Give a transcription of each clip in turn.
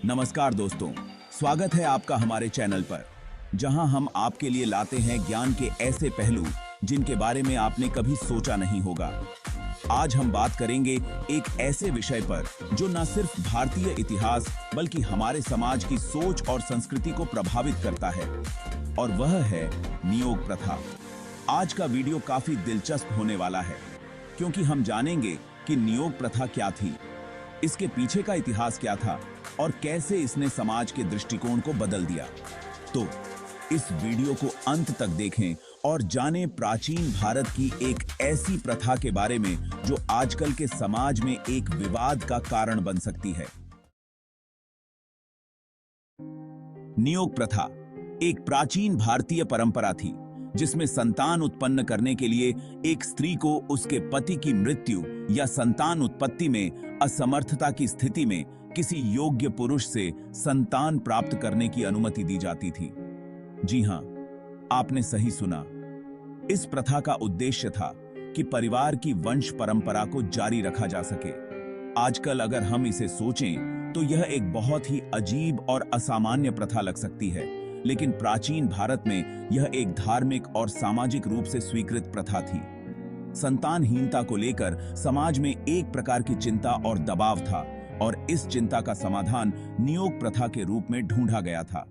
नमस्कार दोस्तों, स्वागत है आपका हमारे चैनल पर, जहां हम आपके लिए लाते हैं ज्ञान के ऐसे पहलू जिनके बारे में आपने कभी सोचा नहीं होगा। आज हम बात करेंगे एक ऐसे विषय पर जो न सिर्फ भारतीय इतिहास बल्कि हमारे समाज की सोच और संस्कृति को प्रभावित करता है, और वह है नियोग प्रथा। आज का वीडियो काफी दिलचस्प होने वाला है, क्योंकि हम जानेंगे कि नियोग प्रथा क्या थी, इसके पीछे का इतिहास क्या था और कैसे इसने समाज के दृष्टिकोण को बदल दिया। तो इस वीडियो को अंत तक देखें और जानें प्राचीन भारत की एक ऐसी प्रथा के बारे में जो आजकल के समाज में एक विवाद का कारण बन सकती है। नियोग प्रथा एक प्राचीन भारतीय परंपरा थी जिसमें संतान उत्पन्न करने के लिए एक स्त्री को उसके पति की मृत्यु या संतान उत्पत्ति में असमर्थता की स्थिति में किसी योग्य पुरुष से संतान प्राप्त करने की अनुमति दी जाती थी। जी हां, आपने सही सुना। इस प्रथा का उद्देश्य था कि परिवार की वंश परंपरा को जारी रखा जा सके। आजकल अगर हम इसे सोचें तो यह एक बहुत ही अजीब और असामान्य प्रथा लग सकती है, लेकिन प्राचीन भारत में यह एक धार्मिक और सामाजिक रूप से स्वीकृत प्रथा थी। संतानहीनता को लेकर समाज में एक प्रकार की चिंता और दबाव था, और इस चिंता का समाधान नियोग प्रथा के रूप में ढूंढा गया था।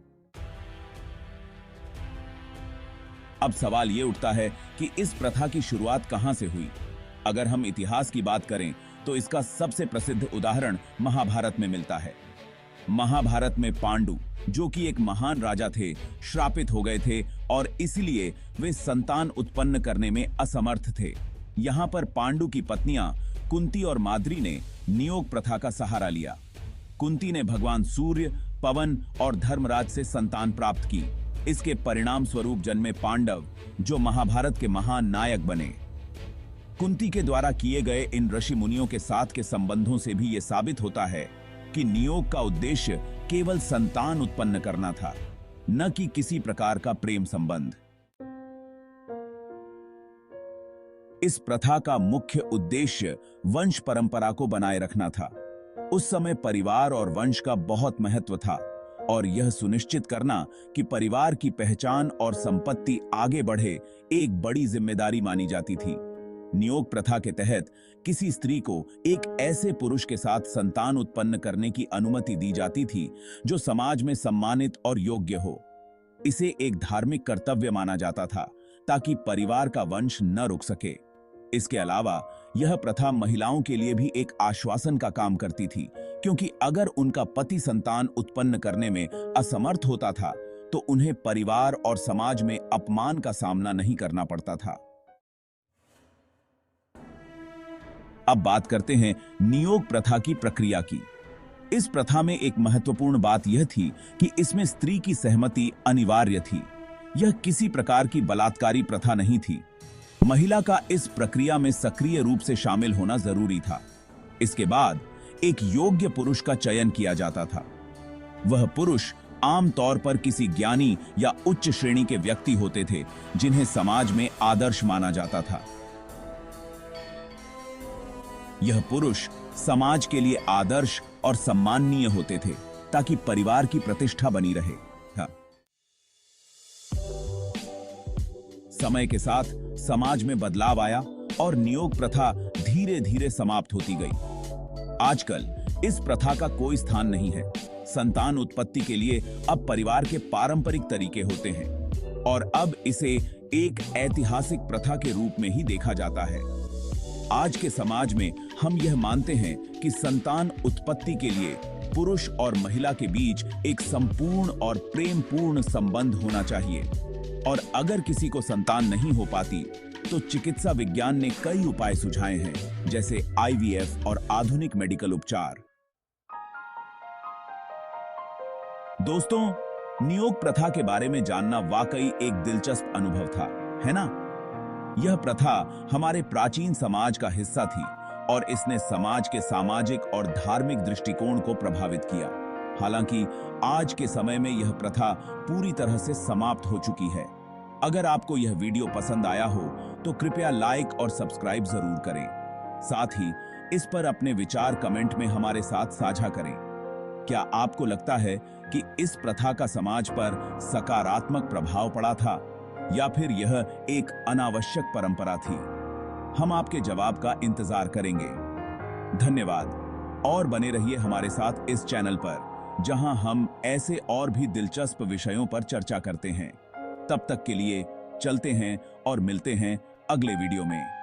अब सवाल यह उठता है कि इस प्रथा की शुरुआत कहां से हुई। अगर हम इतिहास की बात करें तो इसका सबसे प्रसिद्ध उदाहरण महाभारत में मिलता है। महाभारत में पांडु, जो कि एक महान राजा थे, श्रापित हो गए थे और इसलिए वे संतान उत्पन्न करने में असमर्थ थे। यहाँ पर पांडु की पत्नियां कुंती और माद्री ने नियोग प्रथा का सहारा लिया। कुंती ने भगवान सूर्य, पवन और धर्मराज से संतान प्राप्त की। इसके परिणाम स्वरूप जन्मे पांडव, जो महाभारत के महान नायक बने। कुंती के द्वारा किए गए इन ऋषि मुनियों के साथ के संबंधों से भी यह साबित होता है कि नियोग का उद्देश्य केवल संतान उत्पन्न करना था, न कि किसी प्रकार का प्रेम संबंध। इस प्रथा का मुख्य उद्देश्य वंश परंपरा को बनाए रखना था। उस समय परिवार और वंश का बहुत महत्व था, और यह सुनिश्चित करना कि परिवार की पहचान और संपत्ति आगे बढ़े एक बड़ी जिम्मेदारी मानी जाती थी। नियोग प्रथा के तहत किसी स्त्री को एक ऐसे पुरुष के साथ संतान उत्पन्न करने की अनुमति दी जाती थी जो समाज में सम्मानित और योग्य हो। इसे एक धार्मिक कर्तव्य माना जाता था ताकि परिवार का वंश न रुक सके। इसके अलावा यह प्रथा महिलाओं के लिए भी एक आश्वासन का काम करती थी, क्योंकि अगर उनका पति संतान उत्पन्न करने में असमर्थ होता था तो उन्हें परिवार और समाज में अपमान का सामना नहीं करना पड़ता था। अब बात करते हैं नियोग प्रथा की प्रक्रिया की। इस प्रथा में एक महत्वपूर्ण बात यह थी कि इसमें स्त्री की सहमति अनिवार्य थी। यह किसी प्रकार की बलात्कारी प्रथा नहीं थी। महिला का इस प्रक्रिया में सक्रिय रूप से शामिल होना जरूरी था। इसके बाद एक योग्य पुरुष का चयन किया जाता था। वह पुरुष आमतौर पर किसी ज्ञानी या उच्च श्रेणी के व्यक्ति होते थे जिन्हें समाज में आदर्श माना जाता था। यह पुरुष समाज के लिए आदर्श और सम्माननीय होते थे ताकि परिवार की प्रतिष्ठा बनी रहे। समय के साथ समाज में बदलाव आया और नियोग प्रथा धीरे धीरे समाप्त होती गई। आजकल इस प्रथा का कोई स्थान नहीं है। संतान उत्पत्ति के लिए अब परिवार के पारंपरिक तरीके होते हैं, और अब इसे एक ऐतिहासिक प्रथा के रूप में ही देखा जाता है। आज के समाज में हम यह मानते हैं कि संतान उत्पत्ति के लिए पुरुष और महिला के बीच एक संपूर्ण और प्रेमपूर्ण संबंध होना चाहिए, और अगर किसी को संतान नहीं हो पाती तो चिकित्सा विज्ञान ने कई उपाय सुझाए हैं, जैसे आईवीएफ और आधुनिक मेडिकल उपचार। दोस्तों, नियोग प्रथा के बारे में जानना वाकई एक दिलचस्प अनुभव था, है ना? यह प्रथा हमारे प्राचीन समाज का हिस्सा थी और इसने समाज के सामाजिक और धार्मिक दृष्टिकोण को प्रभावित किया। हालांकि आज के समय में यह प्रथा पूरी तरह से समाप्त हो चुकी है। अगर आपको यह वीडियो पसंद आया हो तो कृपया लाइक और सब्सक्राइब जरूर करें। साथ ही इस पर अपने विचार कमेंट में हमारे साथ साझा करें। क्या आपको लगता है कि इस प्रथा का समाज पर सकारात्मक प्रभाव पड़ा था या फिर यह एक अनावश्यक परंपरा थी? हम आपके जवाब का इंतजार करेंगे। धन्यवाद और बने रहिए हमारे साथ इस चैनल पर, जहां हम ऐसे और भी दिलचस्प विषयों पर चर्चा करते हैं। तब तक के लिए चलते हैं और मिलते हैं अगले वीडियो में।